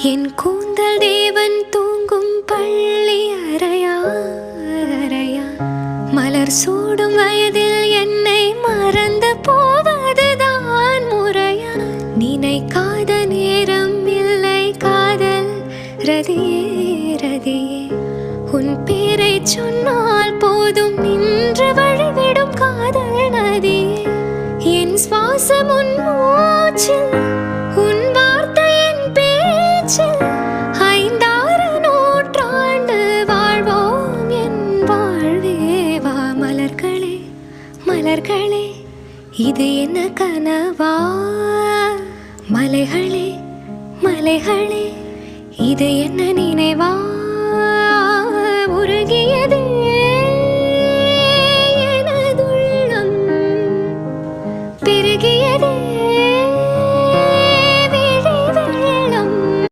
என் கூந்தல் தேவன் தூங்கும் பள்ளி அறையா மலர் சூடும் வயதில் என்னை மறந்து போவதுதான் முறையா? நினைக்காத நேரம் இல்லை காதல் ரதியே உன் பேரை சொன்னால் போதும் நின்று வழிவிடும் காதல் நதியே. என் சுவாசம் உன் மூச்சில், உன் வார்த்தையின் பேச்சில், 5-6 நூற்றாண்டு வாழ்வோம் என் வாழ்வேவா. மலர்களே மலர்களே இது என்ன கனவா? மலைகளே மலைகளே இது என்ன நினைவா? உருகியது